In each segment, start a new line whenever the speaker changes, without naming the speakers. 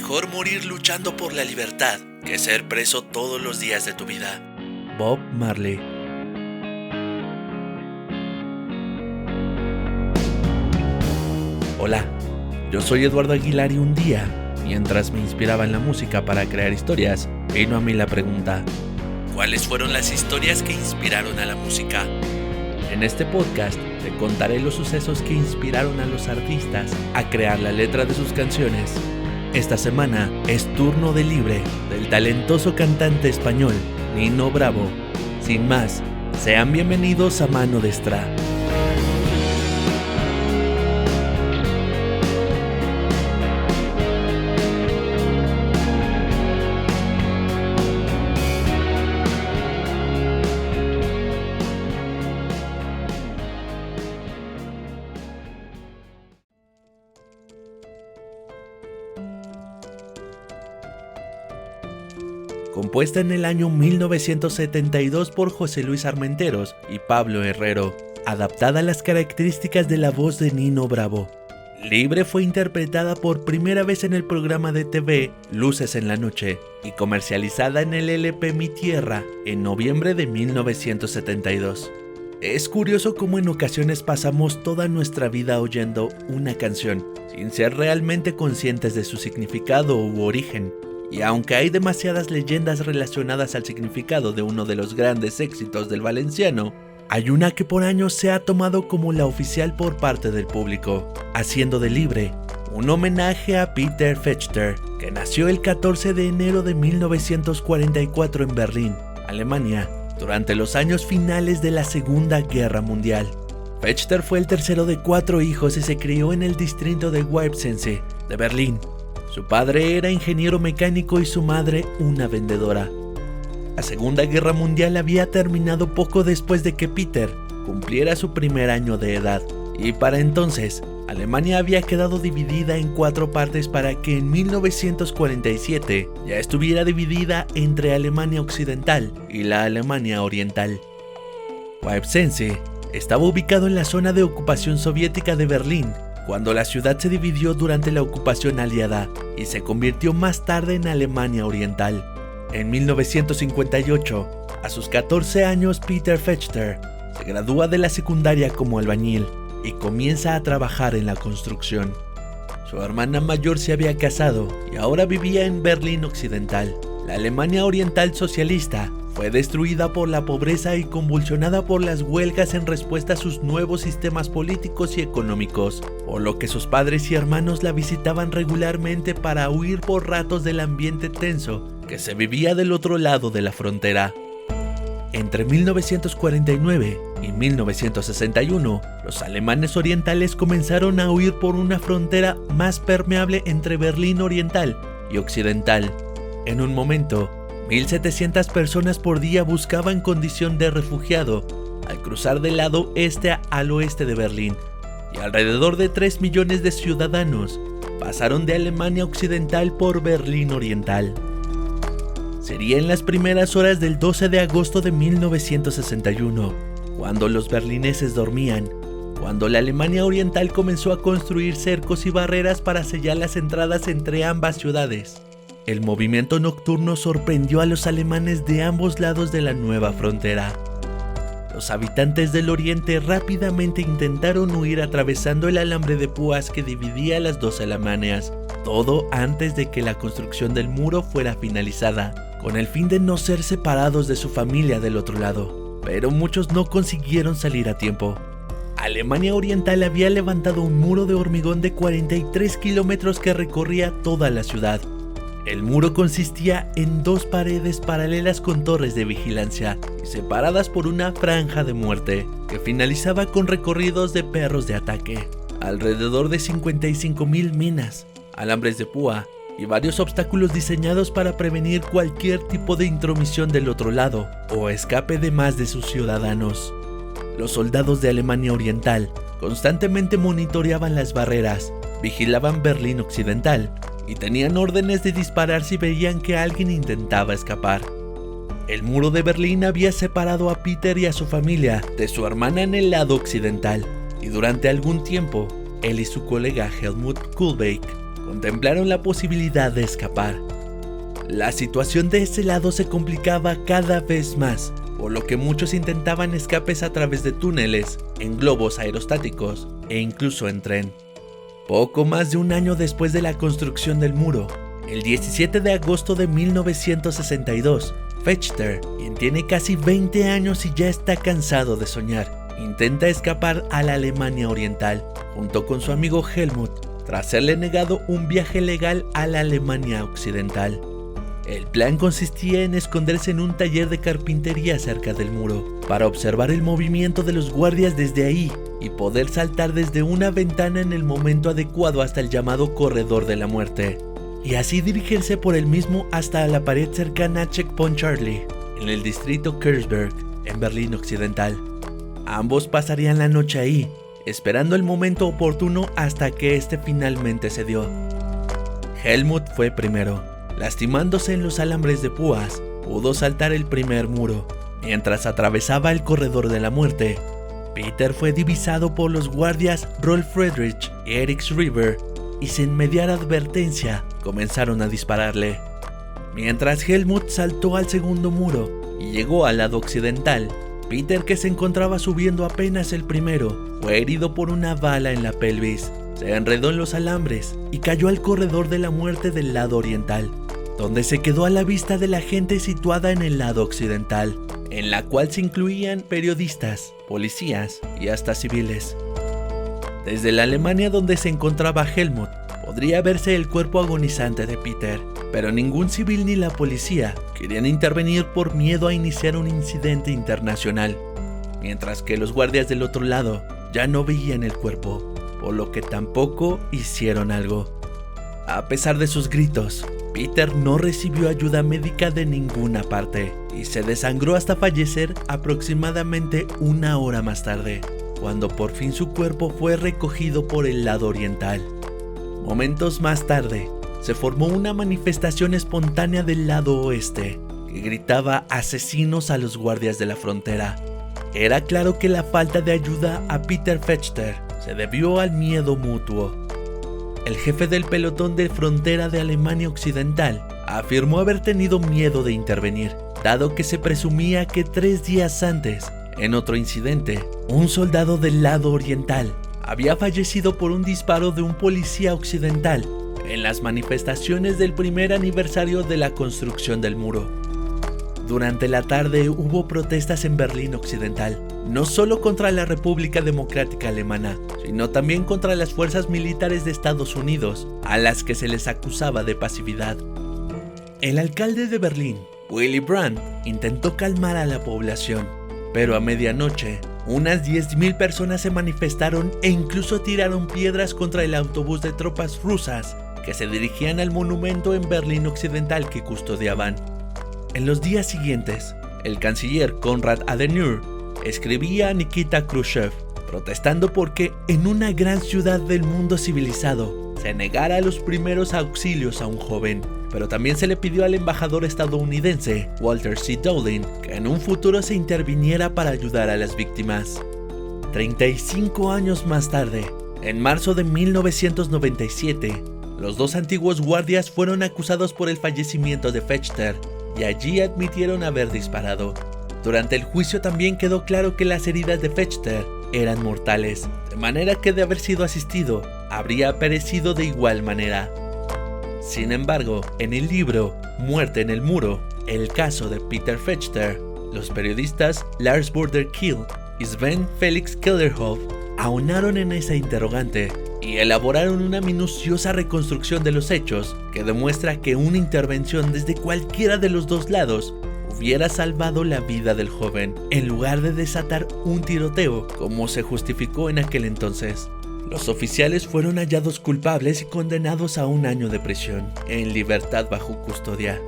Mejor morir luchando por la libertad que ser preso todos los días de tu vida. Bob Marley. Hola, yo soy Eduardo Aguilar y un día, mientras me inspiraba en la música para crear historias, vino a mí la pregunta: ¿cuáles fueron las historias que inspiraron a la música? En este podcast te contaré los sucesos que inspiraron a los artistas a crear la letra de sus canciones. Esta semana es turno de libre del talentoso cantante español Nino Bravo. Sin más, sean bienvenidos a Mano Destra. Compuesta en el año 1972 por José Luis Armenteros y Pablo Herrero, adaptada a las características de la voz de Nino Bravo. Libre fue interpretada por primera vez en el programa de TV Luces en la Noche y comercializada en el LP Mi Tierra en noviembre de 1972. Es curioso cómo en ocasiones pasamos toda nuestra vida oyendo una canción sin ser realmente conscientes de su significado u origen. Y aunque hay demasiadas leyendas relacionadas al significado de uno de los grandes éxitos del valenciano, hay una que por años se ha tomado como la oficial por parte del público, haciendo de Libre un homenaje a Peter Fechter, que nació el 14 de enero de 1944 en Berlín, Alemania, durante los años finales de la Segunda Guerra Mundial. Fechter fue el tercero de 4 hijos y se crió en el distrito de Weibsensee de Berlín. Su padre era ingeniero mecánico y su madre una vendedora. La Segunda Guerra Mundial había terminado poco después de que Peter cumpliera su primer año de edad, y para entonces Alemania había quedado dividida en 4 partes para que en 1947 ya estuviera dividida entre Alemania Occidental y la Alemania Oriental. Weibsensee estaba ubicado en la zona de ocupación soviética de Berlín, cuando la ciudad se dividió durante la ocupación aliada y se convirtió más tarde en Alemania Oriental. En 1958, a sus 14 años, Peter Fechter se gradúa de la secundaria como albañil y comienza a trabajar en la construcción. Su hermana mayor se había casado y ahora vivía en Berlín Occidental. La Alemania Oriental socialista fue destruida por la pobreza y convulsionada por las huelgas en respuesta a sus nuevos sistemas políticos y económicos, por lo que sus padres y hermanos la visitaban regularmente para huir por ratos del ambiente tenso que se vivía del otro lado de la frontera. Entre 1949 y 1961, los alemanes orientales comenzaron a huir por una frontera más permeable entre Berlín Oriental y Occidental. En un momento, 1.700 personas por día buscaban condición de refugiado al cruzar del lado este al oeste de Berlín, y alrededor de 3 millones de ciudadanos pasaron de Alemania Occidental por Berlín Oriental. Sería en las primeras horas del 12 de agosto de 1961, cuando los berlineses dormían, cuando la Alemania Oriental comenzó a construir cercos y barreras para sellar las entradas entre ambas ciudades. El movimiento nocturno sorprendió a los alemanes de ambos lados de la nueva frontera. Los habitantes del oriente rápidamente intentaron huir atravesando el alambre de púas que dividía las dos Alemanias, todo antes de que la construcción del muro fuera finalizada, con el fin de no ser separados de su familia del otro lado. Pero muchos no consiguieron salir a tiempo. Alemania Oriental había levantado un muro de hormigón de 43 kilómetros que recorría toda la ciudad. El muro consistía en 2 paredes paralelas con torres de vigilancia y separadas por una franja de muerte que finalizaba con recorridos de perros de ataque, alrededor de 55.000 minas, alambres de púa y varios obstáculos diseñados para prevenir cualquier tipo de intromisión del otro lado o escape de más de sus ciudadanos. Los soldados de Alemania Oriental constantemente monitoreaban las barreras, vigilaban Berlín Occidental y tenían órdenes de disparar si veían que alguien intentaba escapar. El muro de Berlín había separado a Peter y a su familia de su hermana en el lado occidental, y durante algún tiempo, él y su colega Helmut Kuhlbeck contemplaron la posibilidad de escapar. La situación de ese lado se complicaba cada vez más, por lo que muchos intentaban escapes a través de túneles, en globos aerostáticos e incluso en tren. Poco más de un año después de la construcción del muro, el 17 de agosto de 1962, Fechter, quien tiene casi 20 años y ya está cansado de soñar, intenta escapar a la Alemania Oriental, junto con su amigo Helmut, tras serle negado un viaje legal a la Alemania Occidental. El plan consistía en esconderse en un taller de carpintería cerca del muro, para observar el movimiento de los guardias desde ahí y poder saltar desde una ventana en el momento adecuado hasta el llamado Corredor de la Muerte, y así dirigirse por el mismo hasta la pared cercana a Checkpoint Charlie, en el distrito Kreuzberg, en Berlín Occidental. Ambos pasarían la noche ahí, esperando el momento oportuno hasta que este finalmente se dio. Helmut fue primero. Lastimándose en los alambres de púas, pudo saltar el primer muro. Mientras atravesaba el Corredor de la Muerte, Peter fue divisado por los guardias Rolf Friedrich y Erich Schreiber, y sin mediar advertencia, comenzaron a dispararle. Mientras Helmut saltó al segundo muro y llegó al lado occidental, Peter, que se encontraba subiendo apenas el primero, fue herido por una bala en la pelvis, se enredó en los alambres y cayó al Corredor de la Muerte del lado oriental, donde se quedó a la vista de la gente situada en el lado occidental, en la cual se incluían periodistas, policías y hasta civiles. Desde la Alemania donde se encontraba Helmut, podría verse el cuerpo agonizante de Peter, pero ningún civil ni la policía querían intervenir por miedo a iniciar un incidente internacional, mientras que los guardias del otro lado ya no veían el cuerpo, por lo que tampoco hicieron algo. A pesar de sus gritos, Peter no recibió ayuda médica de ninguna parte y se desangró hasta fallecer aproximadamente una hora más tarde, cuando por fin su cuerpo fue recogido por el lado oriental. Momentos más tarde, se formó una manifestación espontánea del lado oeste, que gritaba asesinos a los guardias de la frontera. Era claro que la falta de ayuda a Peter Fechter se debió al miedo mutuo. El jefe del pelotón de frontera de Alemania Occidental afirmó haber tenido miedo de intervenir, dado que se presumía que 3 días antes, en otro incidente, un soldado del lado oriental había fallecido por un disparo de un policía occidental en las manifestaciones del primer aniversario de la construcción del muro. Durante la tarde hubo protestas en Berlín Occidental, no solo contra la República Democrática Alemana, sino también contra las fuerzas militares de Estados Unidos, a las que se les acusaba de pasividad. El alcalde de Berlín, Willy Brandt, intentó calmar a la población, pero a medianoche, unas 10.000 personas se manifestaron e incluso tiraron piedras contra el autobús de tropas rusas que se dirigían al monumento en Berlín Occidental que custodiaban. En los días siguientes, el canciller Konrad Adenauer escribía a Nikita Khrushchev, protestando porque en una gran ciudad del mundo civilizado se negara los primeros auxilios a un joven, pero también se le pidió al embajador estadounidense Walter C. Dowling que en un futuro se interviniera para ayudar a las víctimas. 35 años más tarde, en marzo de 1997, los 2 antiguos guardias fueron acusados por el fallecimiento de Fechter y allí admitieron haber disparado. Durante el juicio también quedó claro que las heridas de Fechter eran mortales, de manera que de haber sido asistido, habría perecido de igual manera. Sin embargo, en el libro Muerte en el Muro, el caso de Peter Fechter, los periodistas Lars Burder Kiel y Sven Felix Kellerhoff aunaron en esa interrogante y elaboraron una minuciosa reconstrucción de los hechos que demuestra que una intervención desde cualquiera de los 2 lados hubiera salvado la vida del joven, en lugar de desatar un tiroteo como se justificó en aquel entonces. Los oficiales fueron hallados culpables y condenados a 1 año de prisión, en libertad bajo custodia.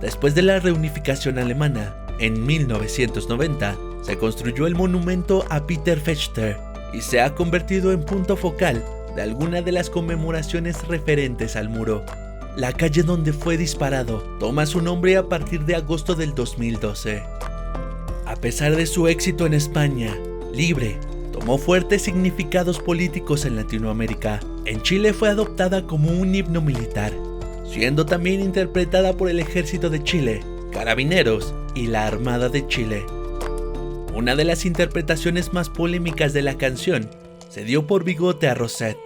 Después de la reunificación alemana, en 1990, se construyó el monumento a Peter Fechter y se ha convertido en punto focal de alguna de las conmemoraciones referentes al muro. La calle donde fue disparado toma su nombre a partir de agosto del 2012. A pesar de su éxito en España, Libre tomó fuertes significados políticos en Latinoamérica. En Chile fue adoptada como un himno militar, siendo también interpretada por el Ejército de Chile, Carabineros y la Armada de Chile. Una de las interpretaciones más polémicas de la canción se dio por Bigote Arrocet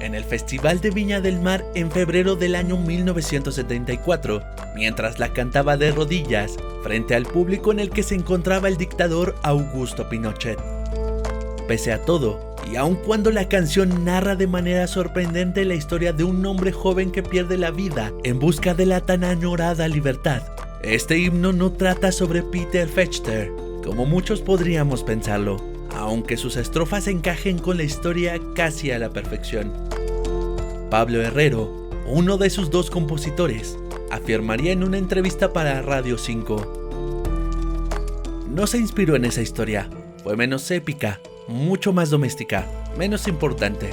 en el Festival de Viña del Mar en febrero del año 1974, mientras la cantaba de rodillas frente al público en el que se encontraba el dictador Augusto Pinochet. Pese a todo, y aun cuando la canción narra de manera sorprendente la historia de un hombre joven que pierde la vida en busca de la tan añorada libertad, este himno no trata sobre Peter Fechter, como muchos podríamos pensarlo, aunque sus estrofas encajen con la historia casi a la perfección. Pablo Herrero, uno de sus dos compositores, afirmaría en una entrevista para Radio 5: no se inspiró en esa historia, fue menos épica, mucho más doméstica, menos importante.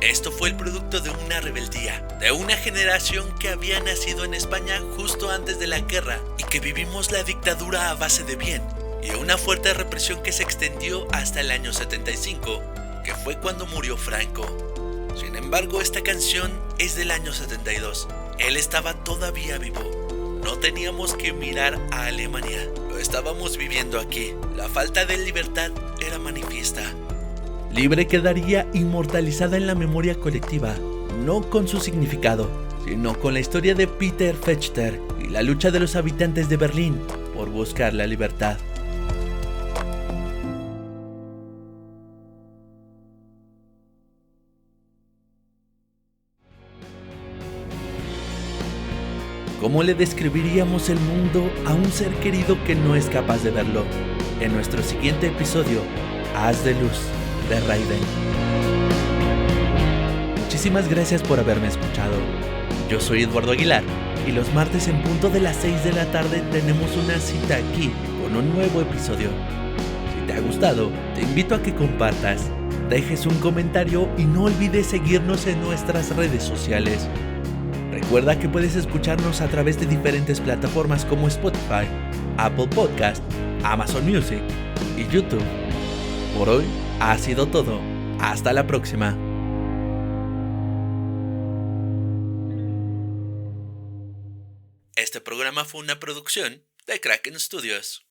Esto fue el producto de una rebeldía, de una generación que había nacido en España justo antes de la guerra y que vivimos la dictadura a base de bien, y una fuerte represión que se extendió hasta el año 75, que fue cuando murió Franco. Sin embargo, esta canción es del año 72. Él estaba todavía vivo. No teníamos que mirar a Alemania, lo estábamos viviendo aquí. La falta de libertad era manifiesta. Libre quedaría inmortalizada en la memoria colectiva, no con su significado, sino con la historia de Peter Fechter y la lucha de los habitantes de Berlín por buscar la libertad. ¿Cómo le describiríamos el mundo a un ser querido que no es capaz de verlo? En nuestro siguiente episodio, Haz de Luz, de Raiden. Muchísimas gracias por haberme escuchado. Yo soy Eduardo Aguilar y los martes en punto de las 6 de la tarde tenemos una cita aquí con un nuevo episodio. Si te ha gustado, te invito a que compartas, dejes un comentario y no olvides seguirnos en nuestras redes sociales. Recuerda que puedes escucharnos a través de diferentes plataformas como Spotify, Apple Podcast, Amazon Music y YouTube. Por hoy ha sido todo. Hasta la próxima. Este programa fue una producción de Kraken Studios.